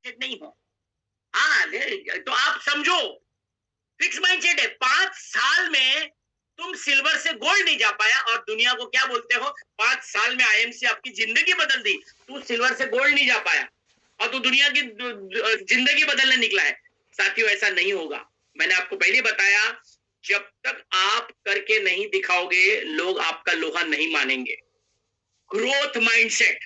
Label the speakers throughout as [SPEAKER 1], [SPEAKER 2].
[SPEAKER 1] नहीं हो। हाँ, तो आप समझो, फिक्स माइंडसेट है। 5 साल में तुम सिल्वर से गोल्ड नहीं जा पाया और दुनिया को क्या बोलते हो, 5 साल में आईएमसी आपकी जिंदगी बदल दी, तू सिल्वर से गोल्ड नहीं जा पाया और तू दुनिया की जिंदगी बदलने निकला है। साथियों, ऐसा नहीं होगा। मैंने आपको पहले बताया, जब तक आप करके नहीं दिखाओगे लोग आपका लोहा नहीं मानेंगे। Growth mindset.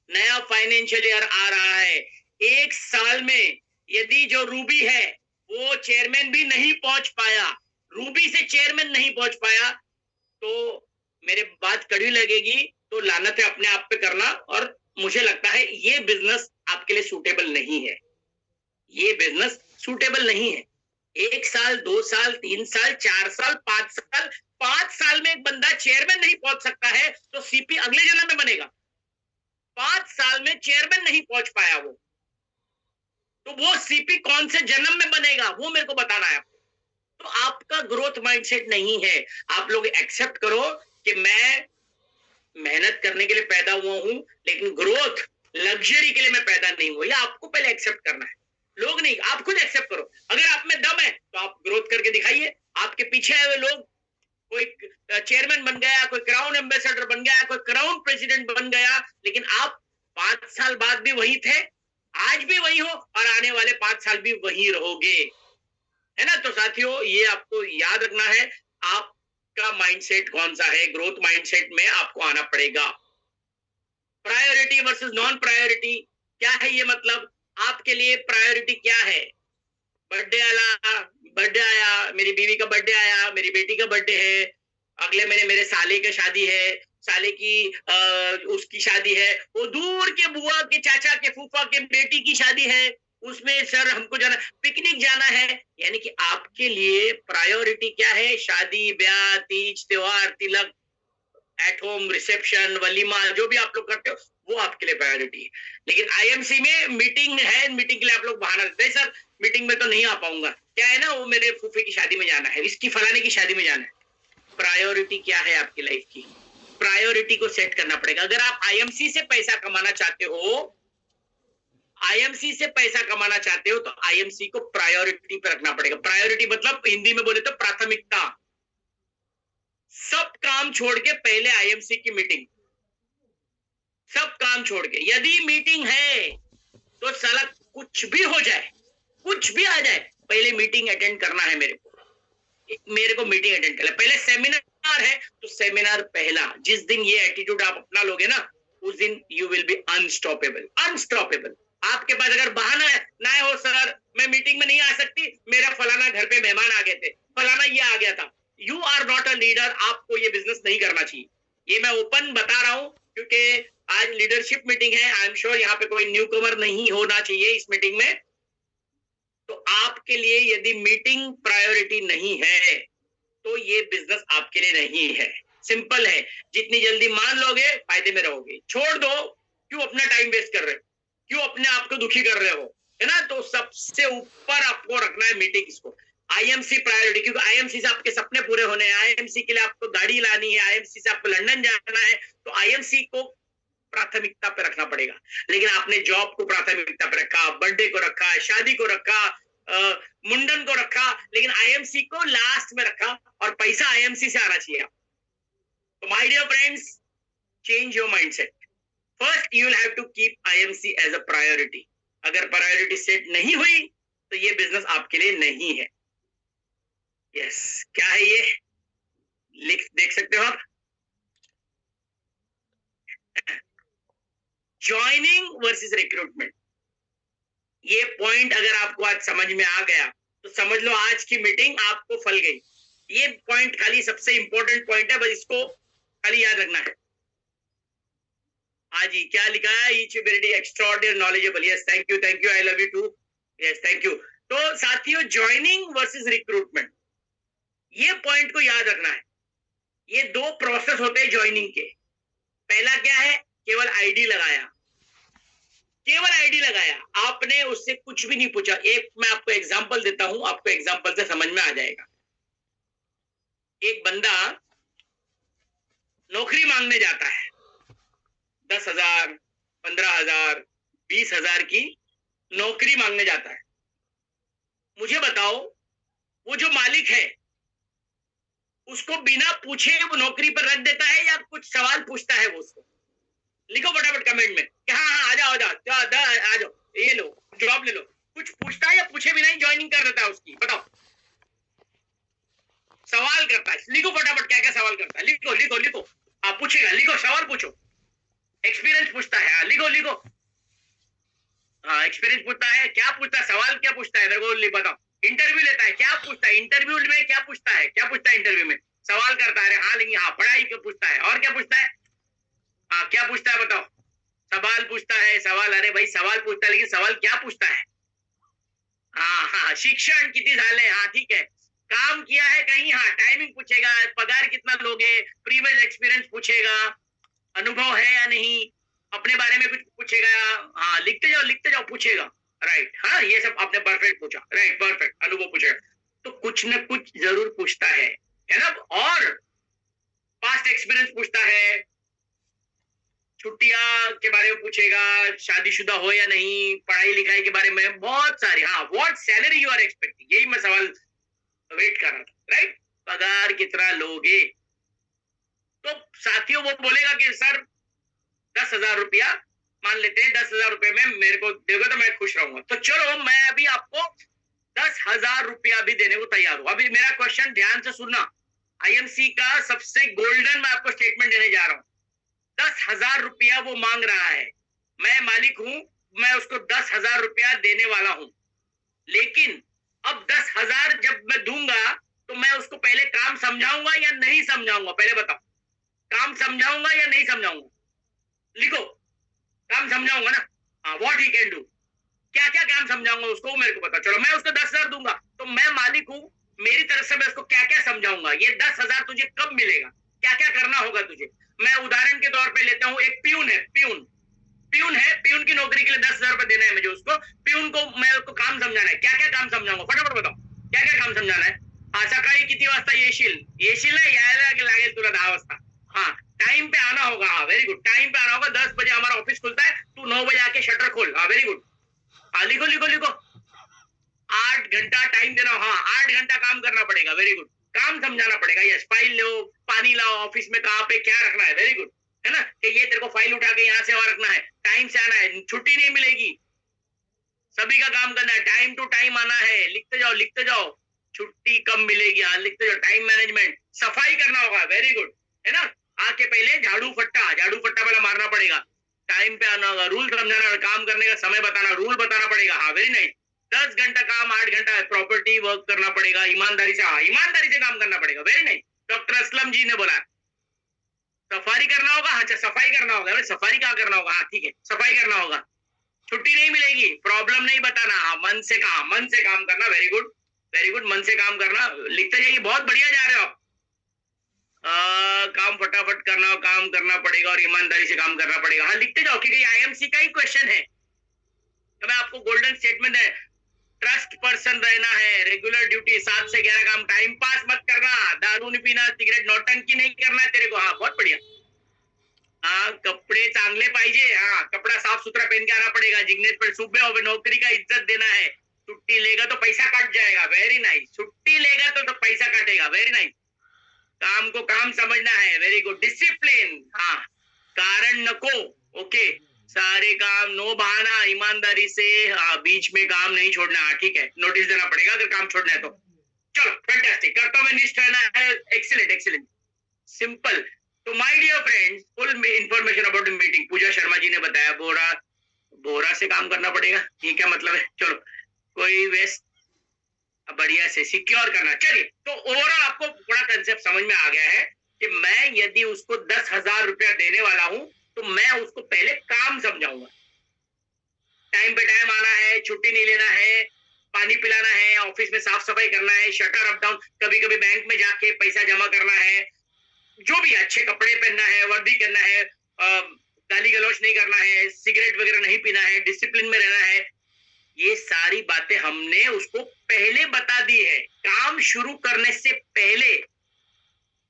[SPEAKER 1] नया फाइनेंशियल ईयर आ रहा है, 1 साल में यदि जो रूबी है वो चेयरमैन भी नहीं पहुंच पाया, रूबी से चेयरमैन नहीं पहुंच पाया, तो मेरे बात कड़वी लगेगी, तो लानत है अपने आप पे करना। और मुझे लगता है ये बिजनेस आपके लिए सूटेबल नहीं है, ये बिजनेस सूटेबल नहीं है। 1 साल, 2 साल, 3 साल, 4 साल, 5 साल, 5 साल में एक बंदा चेयरमैन नहीं पहुंच सकता है तो सीपी अगले जन्म में बनेगा। 5 साल में चेयरमैन नहीं पहुंच पाया वो, तो वो सीपी कौन से जन्म में बनेगा वो मेरे को बताना है आपको। तो आपका ग्रोथ माइंडसेट नहीं है। आप लोग एक्सेप्ट करो कि मैं मेहनत करने के लिए पैदा हुआ हूं, लेकिन ग्रोथ लग्जरी के लिए मैं पैदा नहीं हुआ। या आपको पहले एक्सेप्ट करना है, लोग नहीं, आप खुद एक्सेप्ट करो। अगर आप में दम है तो आप ग्रोथ करके दिखाइए। आपके पीछे आए हुए लोग, कोई चेयरमैन बन गया, कोई क्राउन एम्बेसडर बन गया, कोई क्राउन प्रेसिडेंट बन गया, लेकिन आप 5 साल बाद भी वही थे, आज भी वही हो और आने वाले 5 साल भी वही रहोगे, है ना। तो साथियों, ये आपको याद रखना है, आपका माइंडसेट कौन सा है। ग्रोथ माइंडसेट में आपको आना पड़ेगा। प्रायोरिटी वर्सेस नॉन प्रायोरिटी क्या है, ये मतलब आपके लिए प्रायोरिटी क्या है। बर्थडे आया, मेरी बीवी का बर्थडे आया, मेरी बेटी का बर्थडे है, अगले महीने मेरे साले की शादी है, साले की उसकी शादी है, वो दूर के बुआ के चाचा के फूफा के बेटी की शादी है, उसमें सर हमको जाना, पिकनिक जाना है। यानी कि आपके लिए प्रायोरिटी क्या है, शादी ब्याह तीज त्योहार तिलक, एट होम रिसेप्शन वलीमा, जो भी आप लोग करते हो वो आपके लिए प्रायोरिटी है। लेकिन आईएमसी में मीटिंग है, मीटिंग के लिए आप लोग बहाना देते हैं, सर मीटिंग में तो नहीं आ पाऊंगा, क्या है ना, वो मेरे फूफे की शादी में जाना है, इसकी फलाने की शादी में जाना है। प्रायोरिटी क्या है आपकी लाइफ की, प्रायोरिटी को सेट करना पड़ेगा। अगर आप आईएमसी से पैसा कमाना चाहते हो, आईएमसी से पैसा कमाना चाहते हो, तो आईएमसी को प्रायोरिटी पे रखना पड़ेगा। प्रायोरिटी मतलब हिंदी में बोले तो प्राथमिकता। सब काम छोड़ के पहले आईएमसी की मीटिंग, सब काम छोड़ के। यदि मीटिंग है तो साला कुछ भी हो जाए, कुछ भी आ जाए, पहले मीटिंग अटेंड करना है मेरे को मीटिंग अटेंड करना। पहले सेमिनार है तो सेमिनार पहला। जिस दिन ये एटीट्यूड आप अपना लोगे ना, उस दिन you will be unstoppable, unstoppable. आपके पास अगर बहाना है ना, हो सर मैं मीटिंग में नहीं आ सकती, मेरा फलाना घर पे मेहमान आ गए थे, फलाना ये आ गया था, you are not a leader. आपको ये बिजनेस नहीं करना चाहिए। ये मैं ओपन बता रहा हूं क्योंकि आज लीडरशिप मीटिंग है। आई एम श्योर यहाँ पे कोई न्यू कमर नहीं होना चाहिए इस मीटिंग में। तो आपके लिए यदि मीटिंग प्रायोरिटी नहीं है तो ये बिजनेस आपके लिए नहीं है। सिंपल है, जितनी जल्दी मान लोगे फायदे में रहोगे। छोड़ दो, क्यों अपना टाइम वेस्ट कर रहे हो, क्यों अपने आप को दुखी कर रहे हो, है ना। तो सबसे ऊपर आपको रखना है मीटिंग्स को, आईएमसी प्रायोरिटी, क्योंकि आईएमसी से आपके सपने पूरे होने हैं, आईएमसी के लिए आपको गाड़ी लानी है, आईएमसी से आपको लंदन जाना है, तो आईएमसी को प्राथमिकता पे रखना पड़ेगा। लेकिन आपने जॉब को प्राथमिकता पे रखा, बर्थडे को रखा, शादी को रखा, मुंडन को रखा, लेकिन आईएमसी को लास्ट में रखा, और पैसा आईएमसी से आना चाहिए। तो my dear friends, change your mindset. First you will have to keep IMC as a priority. अगर प्रायोरिटी सेट नहीं हुई तो ये बिजनेस आपके लिए नहीं है। यस, क्या है ये, लिख देख सकते हो आप, ज्वाइनिंग वर्सेस रिक्रूटमेंट। ये पॉइंट अगर आपको आज समझ में आ गया तो समझ लो आज की मीटिंग आपको फल गई। ये पॉइंट खाली सबसे इंपॉर्टेंट पॉइंट है, बस इसको खाली याद रखना है। हाँ जी, क्या लिखा है, each very extraordinary knowledgeable. Yes, thank you, I love you too. Yes, thank you. तो साथियों, ज्वाइनिंग वर्सेस रिक्रूटमेंट, ये पॉइंट को याद रखना है। ये दो प्रोसेस होते हैं ज्वाइनिंग के। पहला क्या है, केवल आईडी लगाया, केवल आईडी लगाया, आपने उससे कुछ भी नहीं पूछा। एक मैं आपको एग्जांपल देता हूं, आपको एग्जांपल से समझ में आ जाएगा। एक बंदा नौकरी मांगने जाता है, 10,000, 15,000, 20,000 की नौकरी मांगने जाता है, मुझे बताओ वो जो मालिक है उसको बिना पूछे वो नौकरी पर रख देता है या कुछ सवाल पूछता है वो उसको? लिखो फटाफट कमेंट में कि हाँ हाँ आ जाओ आ जाओ आ जाओ, ये लो जॉब ले लो। कुछ पूछता है या पूछे बिना ही ज्वाइनिंग कर देता है उसकी? बताओ। सवाल करता है, लिखो फटाफट क्या क्या सवाल करता है, लिखो लिखो लिखो। आप पूछेगा, लिखो सवाल पूछो। एक्सपीरियंस पूछता है, हाँ लिखो लिखो। हाँ एक्सपीरियंस पूछता है, क्या पूछता है, सवाल क्या पूछता है, मेरे को बताओ। इंटरव्यू लेता है, क्या पूछता है इंटरव्यू में, क्या पूछता है, क्या पूछता है इंटरव्यू में? सवाल करता है, हाँ लेकिन हाँ पढ़ाई क्यों पूछता है, और क्या पूछता है? हाँ क्या पूछता है बताओ? सवाल पूछता है, सवाल, अरे भाई सवाल पूछता है लेकिन सवाल क्या पूछता है? हाँ हाँ, शिक्षण कितनी झाले, हाँ ठीक है। काम किया है कहीं, हाँ टाइमिंग पूछेगा, पगार कितना लोगे, प्रीवियस एक्सपीरियंस पूछेगा, अनुभव है या नहीं, अपने बारे में कुछ पूछेगा। हाँ लिखते जाओ पूछेगा। राइट, हाँ ये सब आपने परफेक्ट पूछा, राइट परफेक्ट, अनुभव पूछेगा। तो कुछ न कुछ जरूर पूछता है ना? और पास्ट एक्सपीरियंस पूछता है, छुट्टियां के बारे में पूछेगा, शादीशुदा हो या नहीं, पढ़ाई लिखाई के बारे में बहुत सारी। हाँ what salary you are expecting, यही मैं सवाल वेट कर रहा था, राइट। पगार कितना लोगे? तो साथियों वो बोलेगा कि सर 10,000 रुपया मान लेते हैं, 10,000 रुपये में मेरे को दोगे तो मैं खुश रहूंगा। तो चलो मैं अभी आपको 10,000 रुपया भी देने को तैयार हूं। अभी मेरा क्वेश्चन ध्यान से सुनना, आईएमसी का सबसे गोल्डन मैं आपको स्टेटमेंट देने जा रहा हूं। 10,000 रुपया वो मांग रहा है, मैं मालिक हूं, मैं उसको 10,000 रुपया देने वाला हूं। लेकिन अब 10,000 जब मैं दूंगा तो मैं उसको पहले काम समझाऊंगा या नहीं समझाऊंगा, पहले बताओ। काम समझाऊंगा या नहीं समझाऊंगा? लिखो, काम समझाऊंगा ना। हाँ व्हाट ही कैन डू, क्या क्या काम समझाऊंगा उसको, मेरे को पता। चलो मैं उसको 10,000 दूंगा तो मैं मालिक हूं, मेरी तरफ से मैं उसको क्या क्या समझाऊंगा। ये 10,000 तुझे कब मिलेगा, क्या क्या करना होगा तुझे। मैं उदाहरण के तौर पे लेता हूं, एक प्यून है, प्यून की नौकरी के लिए 10,000 रुपए देना है मुझे उसको। प्यून को मैं उसको काम समझाना है, क्या क्या काम समझाऊंगा फटाफट बताओ, क्या क्या काम समझाना है? हाँ सकाळी किती वाजता येशील ना, यायला लागेल तुला 10 वाजता। हाँ टाइम पे आना होगा, हाँ वेरी गुड, टाइम पे आना होगा। 10 बजे हमारा ऑफिस खुलता है, तू 9 बजे आके शटर खोल, हाँ वेरी गुड। हाँ लिखो लिखो लिखो, 8 घंटा टाइम देना, हाँ 8 घंटा काम करना पड़ेगा, वेरी गुड। काम समझाना पड़ेगा, यस। फाइल लो, पानी लाओ, ऑफिस में कहाँ पे क्या रखना है, वेरी गुड, है ना, कि ये तेरे को फाइल उठा के यहाँ से वहां रखना है, टाइम से आना है, छुट्टी नहीं मिलेगी, सभी का काम करना है, टाइम टू टाइम आना है। लिखते जाओ, छुट्टी कब मिलेगी, हाँ लिखते जाओ। टाइम मैनेजमेंट, सफाई करना होगा, वेरी गुड, है ना। आके पहले झाड़ू फट्टा पहले मारना पड़ेगा, टाइम पे आना होगा, रूल समझाना, काम करने का समय बताना, रूल बताना पड़ेगा, हाँ वेरी नाइस। 10 घंटा काम, 8 घंटा प्रॉपर्टी वर्क करना पड़ेगा, ईमानदारी से, हाँ ईमानदारी से काम करना पड़ेगा, very nice. Doctor Aslam ji ने बोला सफारी करना होगा, अच्छा सफाई करना होगा, सफारी क्या करना होगा, हाँ ठीक है सफाई करना होगा। छुट्टी नहीं मिलेगी, प्रॉब्लम नहीं बताना, हाँ मन से काम करना, वेरी गुड वेरी गुड, मन से काम करना। लिखते जाइए, बहुत बढ़िया जा रहे हो आप। काम फटाफट करना, काम करना पड़ेगा और ईमानदारी से काम करना पड़ेगा, हाँ लिखते जाओ क्योंकि आईएमसी का ही क्वेश्चन है। तो मैं आपको गोल्डन स्टेटमेंट है, ट्रस्ट पर्सन रहना है, रेगुलर ड्यूटी 7 से 11 काम, टाइम पास मत करना, दारू नहीं पीना, सिगरेट, नौटंकी नहीं करना है तेरे को, हाँ बहुत बढ़िया। हाँ कपड़े चांगले पाहिजे, हाँ कपड़ा साफ सुथरा पहन के आना पड़ेगा, जिग्नेश पर सुबह हो, नौकरी का इज्जत देना है। छुट्टी लेगा तो पैसा कट जाएगा, वेरी नाइस। छुट्टी लेगा तो पैसा कटेगा, वेरी नाइस। काम को काम समझना है, वेरी गुड। डिसिप्लिन, हाँ कारण नको, ओके। सारे काम, नो बहाना, ईमानदारी से, हाँ बीच में काम नहीं छोड़ना, हाँ ठीक है, नोटिस देना पड़ेगा अगर काम छोड़ना है तो। चलो फैंटास्टिक, कर्तव्यनिष्ठ रहना है, एक्सीलेंट एक्सीलेंट, सिंपल। तो my dear friends, full information about meeting Puja Sharma ji ने बताया। बोरा से काम करना पड़ेगा, ये क्या मतलब है? चलो कोई वेस्ट बढ़िया से सिक्योर करना। चलिए तो ओवरऑल आपको पूरा कंसेप्ट समझ में आ गया है कि मैं यदि उसको 10,000 रुपया देने वाला हूं तो मैं उसको पहले काम समझाऊंगा। टाइम पे टाइम आना है, छुट्टी नहीं लेना है, पानी पिलाना है, ऑफिस में साफ सफाई करना है, शटर अप डाउन, कभी कभी बैंक में जाके पैसा जमा करना है, जो भी अच्छे कपड़े पहनना है, वर्दी करना है, गाली गलौज नहीं करना है, सिगरेट वगैरह नहीं पीना है, डिसिप्लिन में रहना है। ये सारी बातें हमने उसको पहले बता दी है, काम शुरू करने से पहले।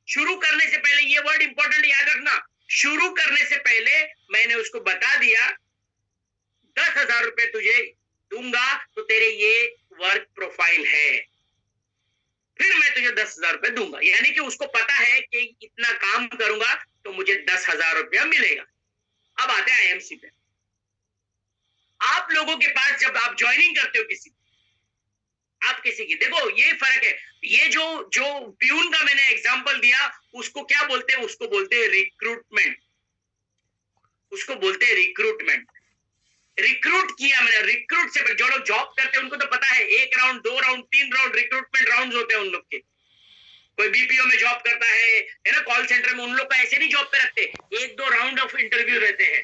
[SPEAKER 1] शुरू करने से पहले, ये वर्ड इंपॉर्टेंट याद रखना, शुरू करने से पहले मैंने उसको बता दिया 10,000 रुपए तुझे दूंगा तो तेरे ये वर्क प्रोफाइल है, फिर मैं तुझे 10,000 रुपए दूंगा। यानी कि उसको पता है कि इतना काम करूंगा तो मुझे 10,000 रुपया मिलेगा। अब आते हैं आईएमसी पे। आप लोगों के पास जब आप ज्वाइनिंग करते हो किसी, आप किसी की, देखो ये फर्क है। ये जो जो प्यून का मैंने एग्जांपल दिया, उसको क्या बोलते हैं? उसको बोलते हैं रिक्रूटमेंट। उसको बोलते हैं रिक्रूटमेंट। रिक्रूट किया मैंने, रिक्रूट से जो लोग जॉब करते हैं उनको तो पता है, 1 round 2 round 3 round recruitment round होते हैं उन लोग के। कोई बीपीओ में जॉब करता है ना, कॉल सेंटर में, उन लोग का ऐसे नहीं जॉब पे रखते, 1-2 राउंड ऑफ इंटरव्यू रहते हैं,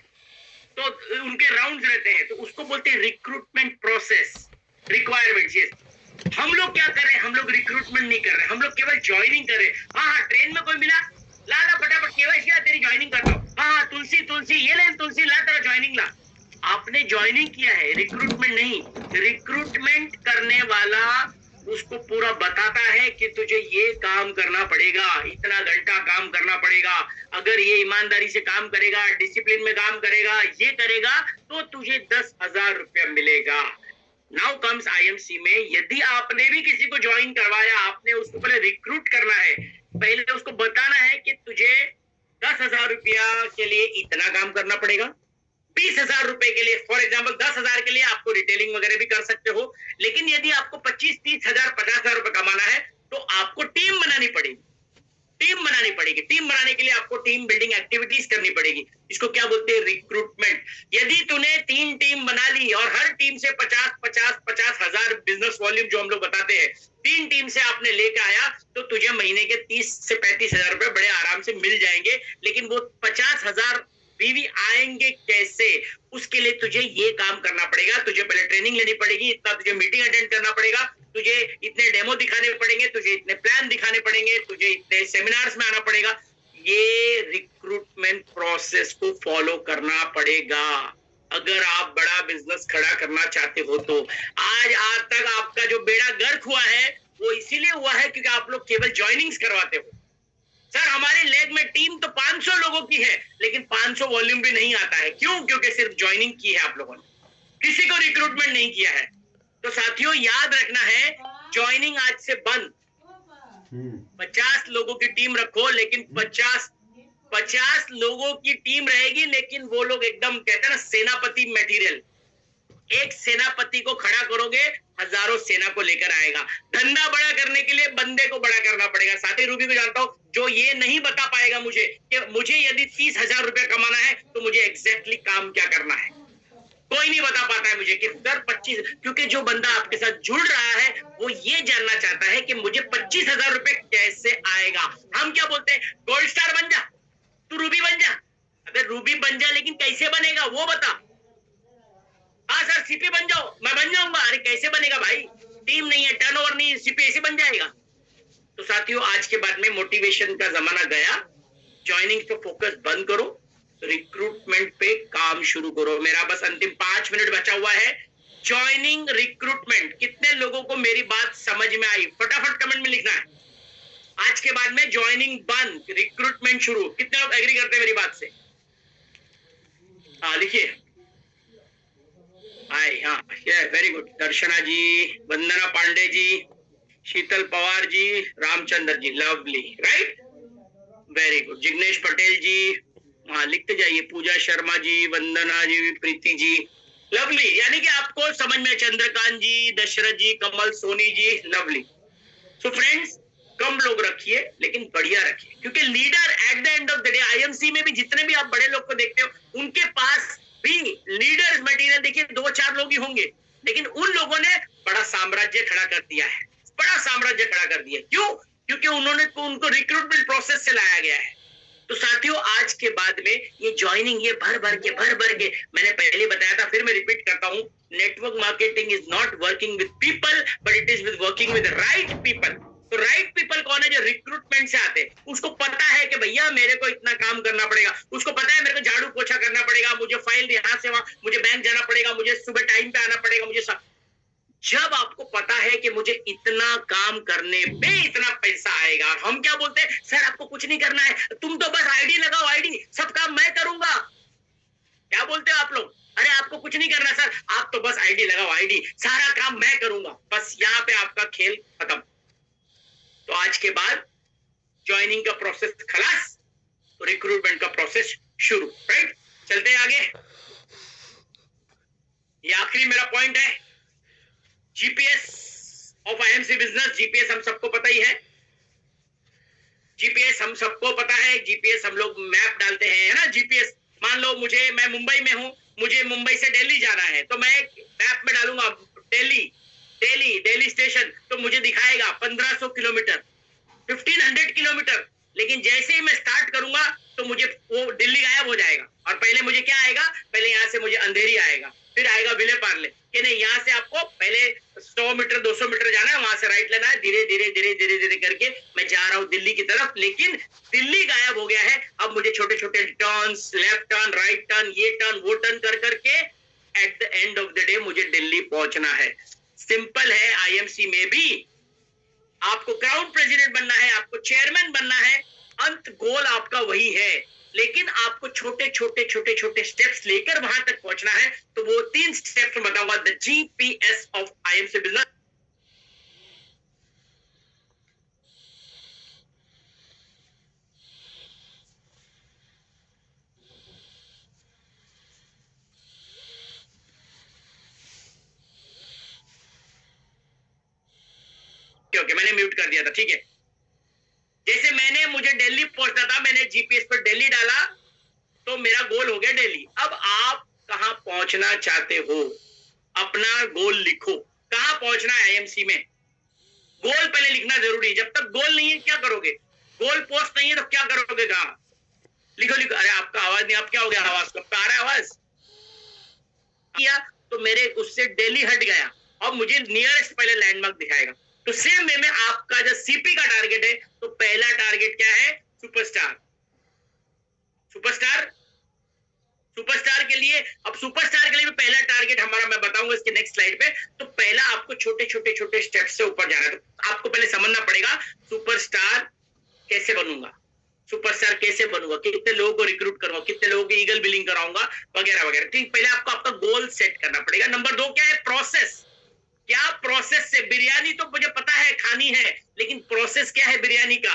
[SPEAKER 1] तो उनके राउंड्स रहते हैं, तो उसको बोलते हैं रिक्रूटमेंट प्रोसेस, रिक्वायरमेंट। ये हम लोग क्या कर रहे हैं? हम लोग रिक्रूटमेंट नहीं कर रहे, हम लोग केवल ज्वाइनिंग कर रहे हैं। हाँ, ट्रेन में कोई मिला, ला फटाफट केवाईसी, तेरी ज्वाइनिंग करता हूँ। हाँ, तुलसी तुलसी ये ले, तुलसी ला, तेरा ज्वाइनिंग ला। आपने ज्वाइनिंग किया है, रिक्रूटमेंट नहीं। रिक्रूटमेंट करने वाला उसको पूरा बताता है कि तुझे ये काम करना पड़ेगा, इतना घंटा काम करना पड़ेगा, अगर ये ईमानदारी से काम करेगा, डिसिप्लिन में काम करेगा, ये करेगा तो तुझे 10,000 रुपया मिलेगा। नाउ कम्स आईएमसी में, यदि आपने भी किसी को ज्वाइन करवाया, आपने उसको पहले रिक्रूट करना है, पहले उसको बताना है कि तुझे 10,000 रुपया के लिए इतना काम करना पड़ेगा। 20,000 रुपए के लिए, फॉर एग्जाम्पल 10,000 के लिए आपको रिटेलिंग वगैरह भी कर सकते हो, लेकिन यदि आपको 25-30,000 50,000 रुपए कमाना है तो आपको टीम बनानी पड़ेगी। टीम बनानी पड़ेगी। टीम बनाने के लिए आपको टीम बिल्डिंग एक्टिविटीज करनी पड़ेगी। इसको क्या बोलते हैं? रिक्रूटमेंट। यदि तूने 3 टीम बना ली और हर टीम से 50,000 बिजनेस वॉल्यूम जो हम लोग बताते हैं, 3 टीम से आपने लेकर आया तो तुझे महीने के 30 से 35,000 रुपए बड़े आराम से मिल जाएंगे। लेकिन वो 50,000 बीवी आएंगे कैसे? उसके लिए तुझे ये काम करना पड़ेगा, तुझे पहले ट्रेनिंग लेनी पड़ेगी, इतना तुझे मीटिंग अटेंड करना पड़ेगा, तुझे इतने डेमो दिखाने पड़ेंगे, तुझे इतने प्लान दिखाने पड़ेंगे, तुझे इतने सेमिनार्स में आना पड़ेगा। ये रिक्रूटमेंट प्रोसेस को फॉलो करना पड़ेगा अगर आप बड़ा बिजनेस खड़ा करना चाहते हो तो। आज तक आपका जो बेड़ा गर्क हुआ है वो इसीलिए हुआ है क्योंकि आप लोग केवल ज्वाइनिंग्स करवाते हो। सर, हमारे लेग में टीम तो 500 लोगों की है, लेकिन 500 वॉल्यूम भी नहीं आता है। क्यों? क्योंकि सिर्फ ज्वाइनिंग की है आप लोगों ने, किसी को रिक्रूटमेंट नहीं किया है। तो साथियों याद रखना है, ज्वाइनिंग आज से बंद। 50 लोगों की टीम रखो, लेकिन 50 लोगों की टीम रहेगी, लेकिन वो लोग एकदम कहते हैं ना सेनापति मटेरियल। एक सेनापति को खड़ा करोगे, हजारों सेना को लेकर आएगा। धंधा बड़ा करने के लिए बंदे को बड़ा करना पड़ेगा। साथी रूबी को जानता हूं, जो ये नहीं बता पाएगा मुझे कि मुझे यदि 30,000 रुपया कमाना है तो मुझे एग्जैक्टली काम क्या करना है, कोई नहीं बता पाता है मुझे कि सर 25, क्योंकि जो बंदा आपके साथ जुड़ रहा है वो ये जानना चाहता है कि मुझे 25,000 रुपए कैसे आएगा। हम क्या बोलते हैं? गोल्ड स्टार बन जा, तू रूबी बन जा। अबे रूबी बन जा, लेकिन कैसे बनेगा वो बता। हाँ सर सीपी बन जाओ, मैं बन जाऊंगा। अरे कैसे बनेगा भाई? टीम नहीं है, टर्नओवर नहीं है, सीपी ऐसे बन जाएगा? तो साथियों आज के बाद में मोटिवेशन का जमाना गया। ज्वाइनिंग पे फोकस बंद करो, रिक्रूटमेंट पे काम शुरू करो। मेरा बस अंतिम 5 मिनट बचा हुआ है। ज्वाइनिंग रिक्रूटमेंट, कितने लोगों को मेरी बात समझ में आई? फटाफट कमेंट में लिखना है। आज के बाद में ज्वाइनिंग बंद, रिक्रूटमेंट शुरू। कितने लोग एग्री करते हैं मेरी बात से? हाँ लिखिए। हाँ, very good. Darshana ji, Vandana Pandey ji, Sheetal Pawar ji, Ramchandra ji, lovely, right, very good. Jignesh Patel ji, हाँ लिखते जाइए। पूजा शर्मा जी, वंदना जी, प्रीति जी, लवली। यानी कि आपको समझ में, Chandrakant ji, Dashrath ji, Kamal Soni ji, lovely. So friends, कम लोग रखिए लेकिन बढ़िया रखिए, क्योंकि leader at the end of the day, IMC में भी जितने भी आप बड़े लोग को देखते हो उनके पास भी लीडर्स मटेरियल देखिए 2-4 लोग ही होंगे, लेकिन उन लोगों ने बड़ा साम्राज्य खड़ा कर दिया है, बड़ा साम्राज्य खड़ा कर दिया। क्यों? क्योंकि उनको रिक्रूटमेंट प्रोसेस से लाया गया है। तो साथियों आज के बाद में ये ज्वाइनिंग, ये भर भर के मैंने पहले बताया था, फिर मैं रिपीट करता हूं, network marketing is not working with people but it is with working with right people. तो राइट पीपल कौन है? जो रिक्रूटमेंट से आते हैं। उसको पता है कि भैया मेरे को इतना काम करना पड़ेगा, उसको पता है मेरे को झाड़ू पोछा करना पड़ेगा, मुझे फाइल यहाँ से वहां, मुझे बैंक जाना पड़ेगा, मुझे सुबह टाइम पे आना पड़ेगा, मुझे जब आपको पता है कि मुझे इतना काम करने पे इतना पैसा आएगा। हम क्या बोलते हैं? सर आपको कुछ नहीं करना है, तुम तो बस आईडी लगाओ, आईडी, सब काम मैं करूंगा। क्या बोलते हो आप लोग? अरे आपको कुछ नहीं करना सर, आप तो बस आईडी लगाओ, आईडी, सारा काम मैं करूंगा, बस यहाँ पे आपका खेल खत्म। तो आज के बाद ज्वाइनिंग का प्रोसेस खलास, तो रिक्रूटमेंट का प्रोसेस शुरू, राइट। चलते हैं आगे। ये आखिरी मेरा पॉइंट है, GPS of IMC business. GPS हम सबको पता ही है, जीपीएस हम सबको पता है। जीपीएस हम लोग मैप डालते हैं, है ना। जीपीएस, मान लो मैं मुंबई में हूं, मुझे मुंबई से दिल्ली जाना है, तो मैं मैप में डालूंगा दिल्ली, दिल्ली, दिल्ली स्टेशन, तो मुझे दिखाएगा 1500 किलोमीटर, 1500 किलोमीटर। लेकिन जैसे ही मैं स्टार्ट करूंगा तो मुझे वो दिल्ली गायब हो जाएगा, और पहले मुझे क्या आएगा, पहले यहाँ से मुझे अंधेरी आएगा, फिर आएगा विले पार्ले, कि नहीं यहाँ से आपको पहले 100 मीटर 200 मीटर जाना है, वहां से राइट लेना है, धीरे धीरे धीरे धीरे धीरे करके मैं जा रहा हूँ दिल्ली की तरफ। लेकिन दिल्ली गायब हो गया है, अब मुझे छोटे छोटे turns, left turn, right turn, ये टर्न, वो टर्न कर करके eight the end of the day मुझे दिल्ली पहुंचना है। सिंपल है, आईएमसी में भी आपको क्राउन प्रेसिडेंट बनना है, आपको चेयरमैन बनना है, अंत गोल आपका वही है, लेकिन आपको छोटे छोटे छोटे छोटे स्टेप्स लेकर वहां तक पहुंचना है। तो वो 3 स्टेप्स में बताऊंगा, the GPS of IMC business. Okay, मैंने म्यूट कर दिया था, ठीक है। जैसे मुझे दिल्ली पहुंचना था, मैंने जीपीएस पर दिल्ली डाला, तो मेरा गोल हो गया दिल्ली। अब आप कहां पहुंचना चाहते हो, अपना गोल लिखो, कहां पहुंचना है आईएमसी में। गोल पहले लिखना जरूरी है, जब तक गोल नहीं है क्या करोगे, गोल पोस्ट नहीं है तो क्या करोगे, कहा लिखो लिखो। अरे आपका आवाज नहीं, आप क्या हो गया, आवाज कब का आ रहा है, आवाज किया तो मेरे उससे दिल्ली हट गया, अब मुझे नियरेस्ट पहले लैंडमार्क दिखाएगा। तो सेम वे में आपका जो सीपी का टारगेट है, तो पहला टारगेट क्या है, सुपरस्टार। सुपरस्टार, सुपरस्टार के लिए, अब सुपरस्टार के लिए भी पहला टारगेट हमारा मैं बताऊंगा इसके नेक्स्ट स्लाइड पे। तो पहला आपको छोटे छोटे छोटे स्टेप से ऊपर जाना है। तो आपको पहले समझना पड़ेगा सुपरस्टार कैसे बनूंगा, सुपरस्टार कैसे बनूंगा, कितने लोगों को रिक्रूट करूंगा, कितने लोगों की ईगल बिलिंग कराऊंगा, वगैरह वगैरह। ठीक, पहले आपको आपका गोल सेट करना पड़ेगा। नंबर 2 क्या है, प्रोसेस। क्या प्रोसेस से, बिरयानी तो मुझे पता है खानी है, लेकिन प्रोसेस क्या है बिरयानी का,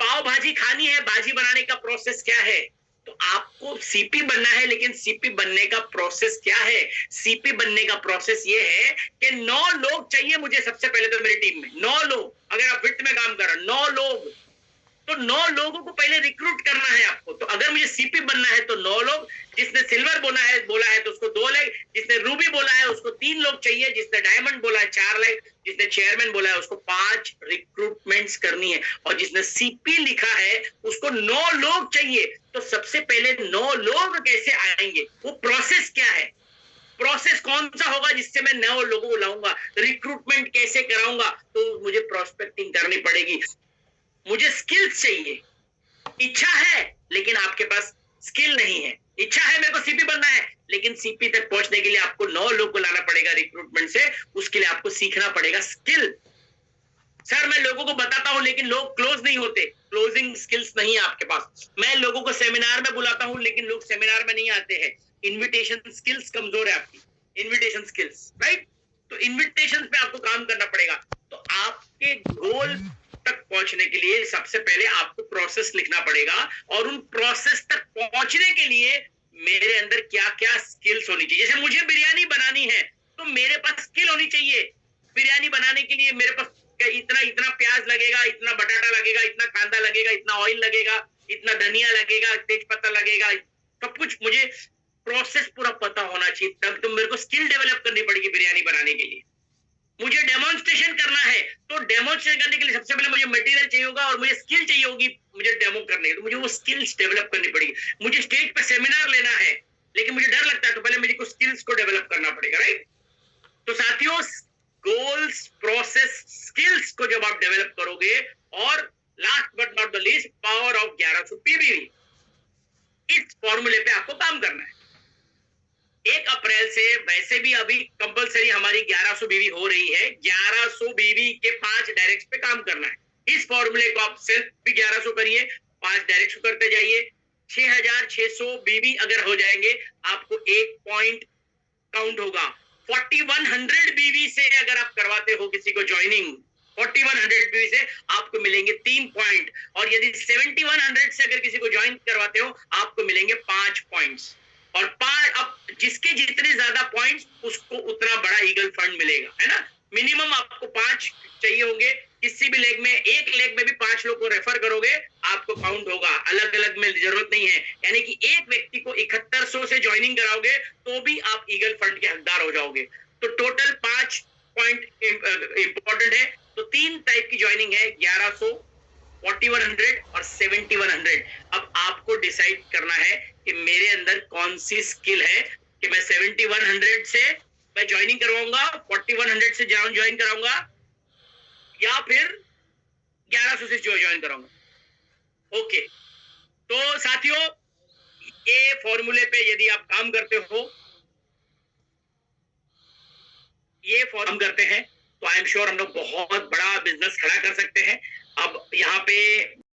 [SPEAKER 1] पाव भाजी खानी है, भाजी बनाने का प्रोसेस क्या है। तो आपको सीपी बनना है, लेकिन सीपी बनने का प्रोसेस क्या है, सीपी बनने का प्रोसेस ये है कि 9 लोग चाहिए मुझे सबसे पहले, तो मेरी टीम में 9 लोग, अगर आप वित्त में काम कर रहे हो 9 लोग, तो 9 लोगों को पहले रिक्रूट करना है आपको। तो अगर मुझे सीपी बनना है तो 9 लोग, जिसने सिल्वर बोला है तो उसको 2 लोग, जिसने रूबी बोला है उसको 3 लोग चाहिए, जिसने डायमंड बोला है 4 लोग, जिसने चेयरमैन बोला है उसको 5 रिक्रूटमेंट्स करनी है, और जिसने सीपी लिखा है उसको 9 लोग चाहिए। तो सबसे पहले 9 लोग कैसे आएंगे, वो प्रोसेस क्या है, प्रोसेस कौन सा होगा जिससे मैं 9 लोगों को लाऊंगा, रिक्रूटमेंट कैसे कराऊंगा, तो मुझे प्रोस्पेक्टिंग करनी पड़ेगी, मुझे स्किल्स चाहिए। इच्छा है लेकिन आपके पास स्किल नहीं है, इच्छा है मेरे को सीपी बनना है, लेकिन सीपी तक पहुंचने के लिए आपको 9 लोग को लाना पड़ेगा रिक्रूटमेंट से, उसके लिए आपको सीखना पड़ेगा स्किल। सर मैं लोगों को बताता हूं लेकिन लोग क्लोज नहीं होते, क्लोजिंग स्किल्स नहीं है आपके पास। मैं लोगों को सेमिनार में बुलाता हूं लेकिन लोग सेमिनार में नहीं आते हैं, इन्विटेशन स्किल्स कमजोर है आपकी, इन्विटेशन स्किल्स, राइट। तो इन्विटेशन पे आपको काम करना पड़ेगा। तो आपके गोल तक पहुंचने के लिए सबसे पहले आपको प्रोसेस लिखना पड़ेगा, और उन प्रोसेस तक पहुंचने के लिए मेरे अंदर क्या क्या स्किल्स होनी चाहिए। जैसे मुझे बिरयानी बनानी है तो मेरे पास स्किल होनी चाहिए, बिरयानी बनाने के लिए मेरे पास इतना इतना प्याज लगेगा, इतना बटाटा लगेगा, इतना कांदा लगेगा, इतना ऑयल लगेगा, इतना धनिया लगेगा, तेज पत्ता लगेगा, सब कुछ मुझे प्रोसेस पूरा पता होना चाहिए। तब तो मेरे को स्किल डेवलप करनी पड़ेगी बिरयानी बनाने के लिए। मुझे डेमोन्स्ट्रेशन करना है तो डेमोन्स्ट्रेशन करने के लिए सबसे पहले मुझे मटेरियल चाहिए होगा और मुझे स्किल चाहिए होगी मुझे डेमो करने की, तो मुझे वो स्किल्स डेवलप करनी पड़ेगी। मुझे स्टेज पर सेमिनार लेना है लेकिन मुझे डर लगता है, तो पहले मुझे कुछ स्किल्स को डेवलप करना पड़ेगा, राइट। तो साथियों, गोल्स, प्रोसेस, स्किल्स को जब आप डेवलप करोगे, और last but not the least, power of 1100 पीबीवी, इस फॉर्मूले पे आपको काम करना है। 1 अप्रैल से वैसे भी अभी कंपलसरी हमारी 1100 बीवी हो रही है, 1100 बीवी के 5 डायरेक्ट पे काम करना है। इस फॉर्मूले को आप सेल्फ भी 1100 करिए, 5 डायरेक्ट करते जाइए, 6,600 बीवी अगर हो जाएंगे, आपको 1 पॉइंट काउंट होगा। 4100 बीवी से अगर आप करवाते हो किसी को ज्वाइनिंग, 4100 बीवी से आपको मिलेंगे 3 पॉइंट, और यदि 7100 से अगर किसी को ज्वाइन करवाते हो आपको मिलेंगे 5 पॉइंट्स। और अब जिसके जितने ज्यादा पॉइंट्स उसको उतना बड़ा ईगल फंड मिलेगा, है ना। मिनिमम आपको 5 चाहिए होंगे। किसी भी लेग में, एक लेग में भी 5 लोग को रेफर करोगे आपको काउंट होगा, अलग अलग में जरूरत नहीं है। यानी कि एक व्यक्ति को 7100 से ज्वाइनिंग कराओगे तो भी आप ईगल फंड के हकदार हो जाओगे। तो टोटल 5 पॉइंट इंपॉर्टेंट है। तो 3 टाइप की ज्वाइनिंग है, 1100, 4100 और 7100। अब आपको डिसाइड करना है कि मेरे अंदर कौन सी स्किल है कि मैं 7100 से मैं ज्वाइनिंग करवाऊंगा, 4100 से ज्वाइन कराऊंगा, या फिर 1100 से ज्वाइन कराऊंगा। ओके, तो साथियों ये फॉर्मूले पे यदि आप काम करते हो, ये फॉर्म करते हैं, तो आई एम श्योर हम लोग बहुत बड़ा बिजनेस खड़ा कर सकते हैं। अब यहाँ पे